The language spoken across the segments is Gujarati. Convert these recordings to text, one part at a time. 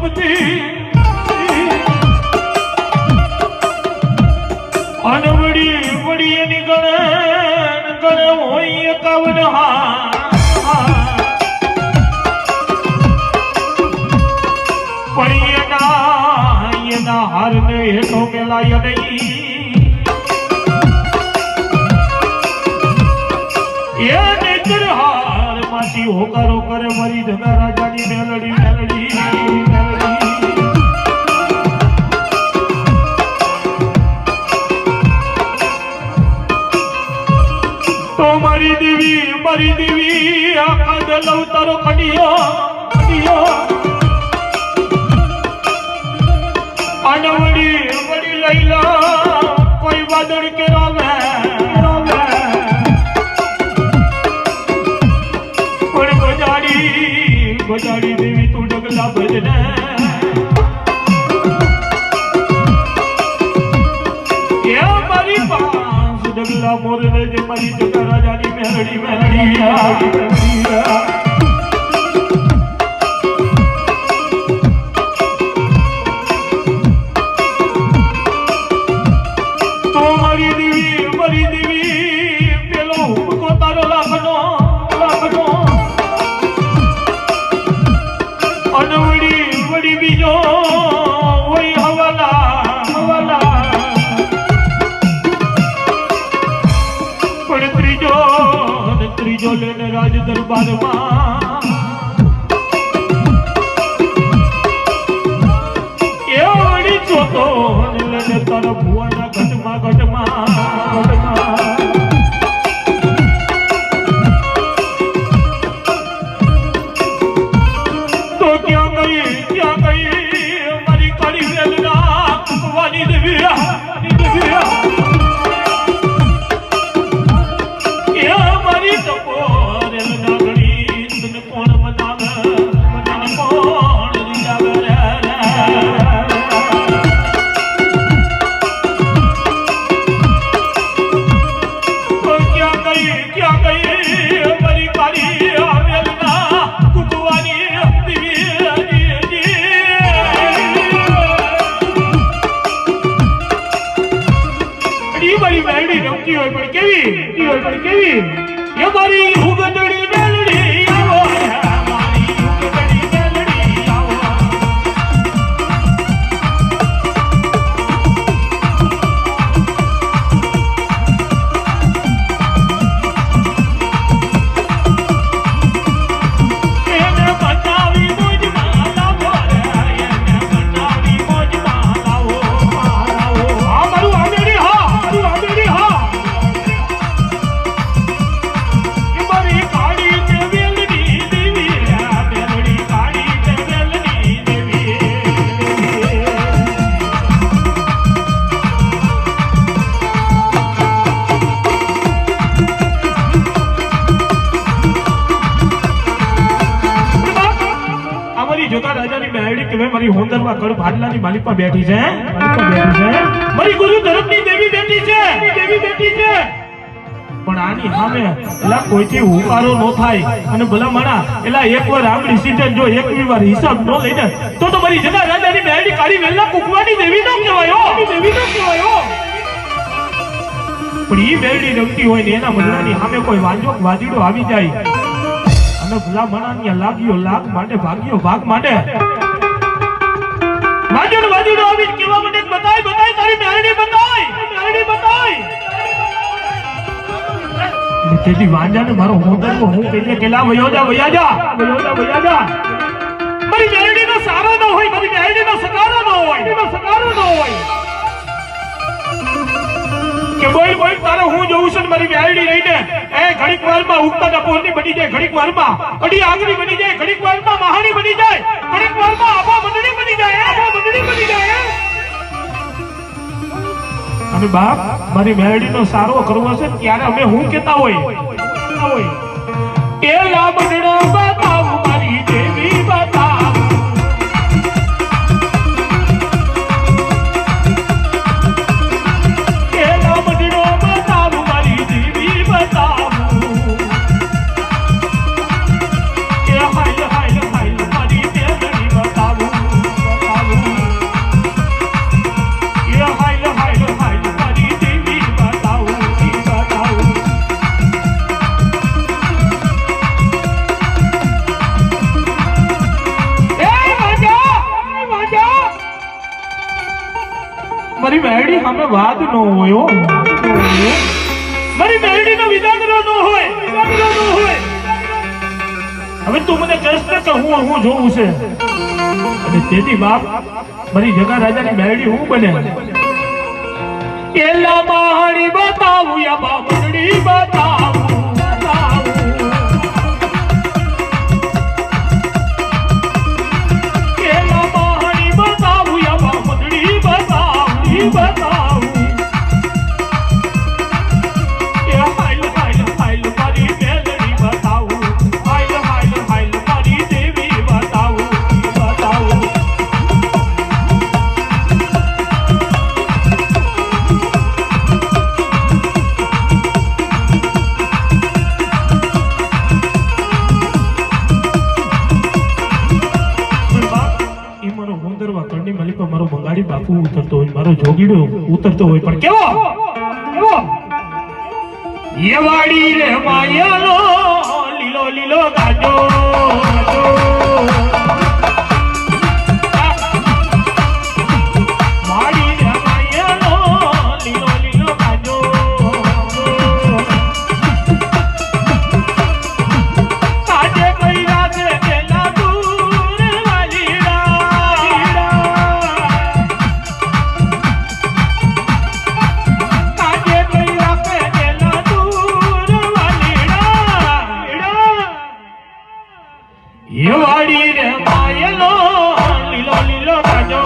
રૂપથી અનવડી વડી એની ગણ હોય 51 પણ એના હારને હેઠો મેલાય નહીં એને હાર માંથી હોકારો કરે મારી ધગા રાજાની મેલડી તો મારી દેવી આખા દલવ તારો કડિયો અને વડી લઈલા કોઈ વાદળ કે રામે પણ ગજાડી દેવી તું ડગલા ભજને એ મારી પાંચ ડગલા મોરને જે મારી જગા રાજાની મેલડી ત્રીજો લઈને રાજ દરબારમાં એ વળી ચોથો લઈને તારા ભુવાના ઘટમાં તો ક્યાં ગઈ મારી કાળી વેલના કુવાની દેવી કેવી એ મારી ઉગડડી મેલડી આવો મારી ઉગડડી મેલડી આવો એને બનાવી મોજમાં લાવો એને બનાવી મોજમાં લાવો આ મારું આંગળી હા જોગા રાજાની મેલડી કે મારી હોંદરમાં કડ ભાડલાની માલિકા બેઠી છે મારી ગુરુ ધર્મની દેવી બેઠી છે પણ આની સામે એલા કોઈથી હુકારો ન થાય અને ભલા માણા એલા એકવાર આંગળી સીધે જો એકવી વાર હિસાબ ન લઈને તો મારી જોગા રાજાની મેલડી કાળી વેલના કુકવાની દેવી નો કહેવાયો પણ ઈ મેલડી રમતી હોય ને એના મનડાની સામે કોઈ વાજીડો આવી જાય અને ભલા મણાની લાગ્યો લાગ માટે ભાગ્યો ભાગ માટે વાજીડો આવી કેવા મને બતાય તારી મેલડી બતાય તેથી વાંજાને મારો હોદરનો હું કહીએ કેલા વયા જા મારી મેલડીનો સારો ન હોય મારી મેલડીનો સકારો ન હોય કે બોલ તારે હું જોઉં છું મારી મેલડી રહીને એ ઘડીક વારમાં ઉગતા ડપોરની બની જાય ઘડીક વારમાં અડી આગળી બની જાય ઘડીક વારમાં મહાણી બની જાય ઘડીક વારમાં આબા મંડળી બની જાય અને બાપ મારી મેલડીનો સારો કરવો છે ત્યારે અમે હું કહેતા હોય એ લાબડડો બતાવ મારી દેવી બતાવ એ લાબડડો બતાવ મારી દેવી બતાવ એ હાય મારી દેવી બતાવ મારી મેરડી સામે વાદ ન હોય હો. મારી મેરડીનો વિદાગરો ન હોય. હવે તું મને કહેશ ને કે હું જોઉં છે અને તેથી બાપ મારી જગા રાજાની મેરડી હું બને એલા મારી બતાવું યા બામડી બતાવું એલા મારી બતાવું યા બામડી બતાવું એ હાઈલ હાઈલ હાઈલ મારી મેલડી બતાવું હાઈલ હાઈલ હાઈલ મારી દેવી બતાવું મારો બંગાળી બાપુ ઉતરતો હોય મારો જોગીડો ઉતરતો હોય પણ કેવો એ વાડી રે માયાનો લીલો લીલો ગાજો વાડી રે માયાનો લીલો લીલો ગાજો કાજે કઈ રાતે પેલા દૂર એ વાડી રે માયલો લીલો લીલો ગાજો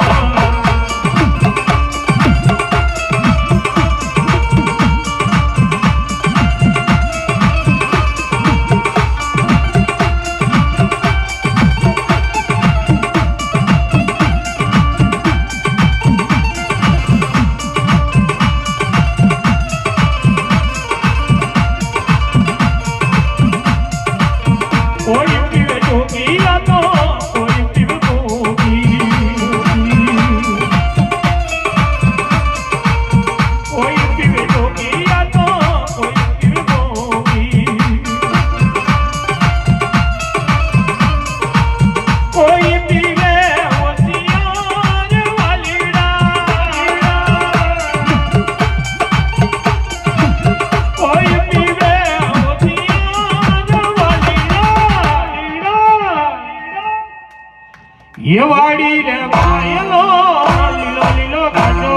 કોઈ પીવે જોગી આતો કોઈ પીવે જોગી કોઈ પીવે જોગી આતો કોઈ પીવે જોગી કોઈ પીવે હોશિયાર વાલીડા કોઈ પીવે એ વાડી રે માયલો લીલો લીલો ગાજો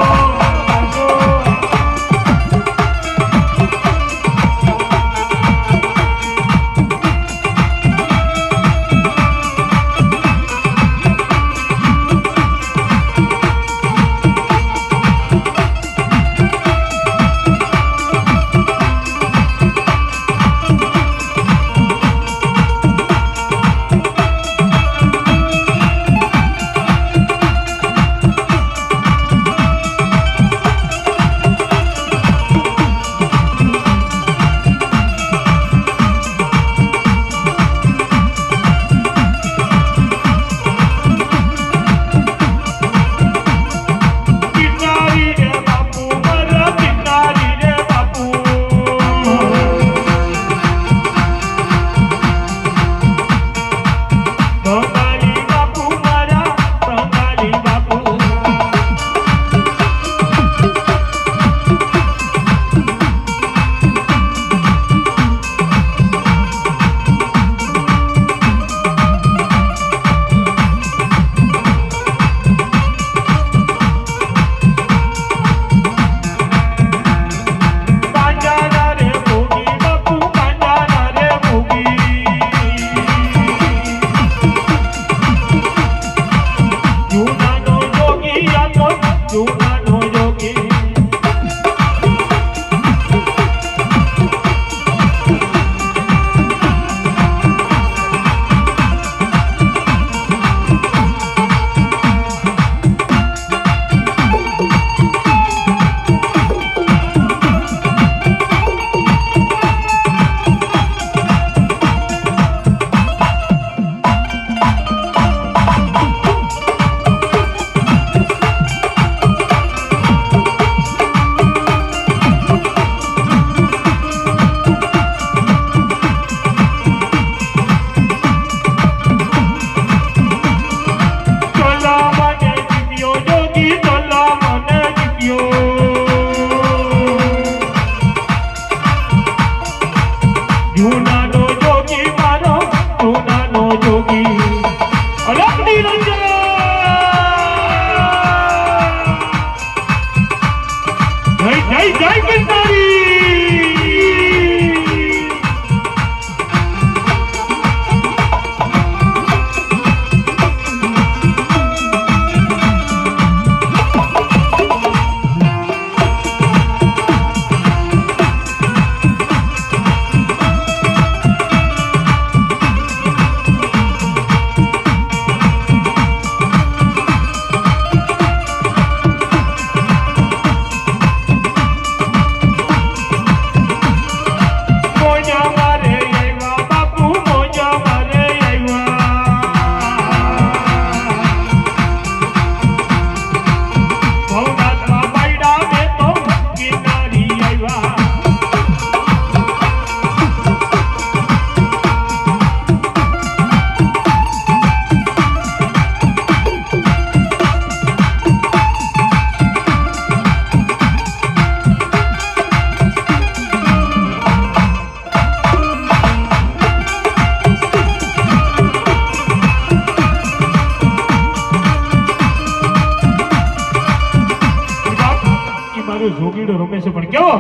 મારો જોગીડો રમે છે પણ કેવો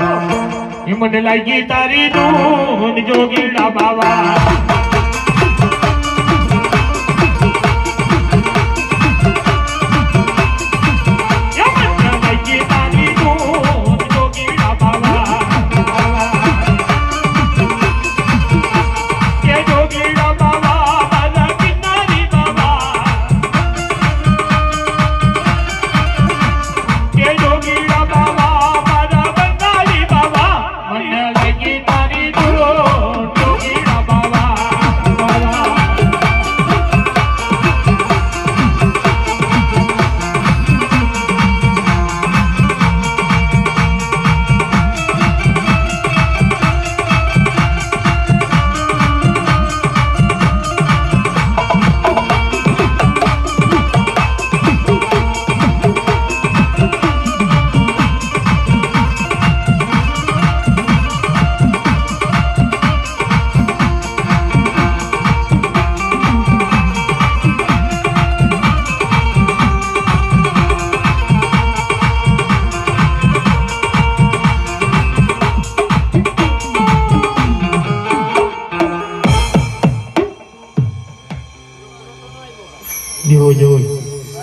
એ મને લાગી તારી ધૂન જોગીડા બાવા જોઈ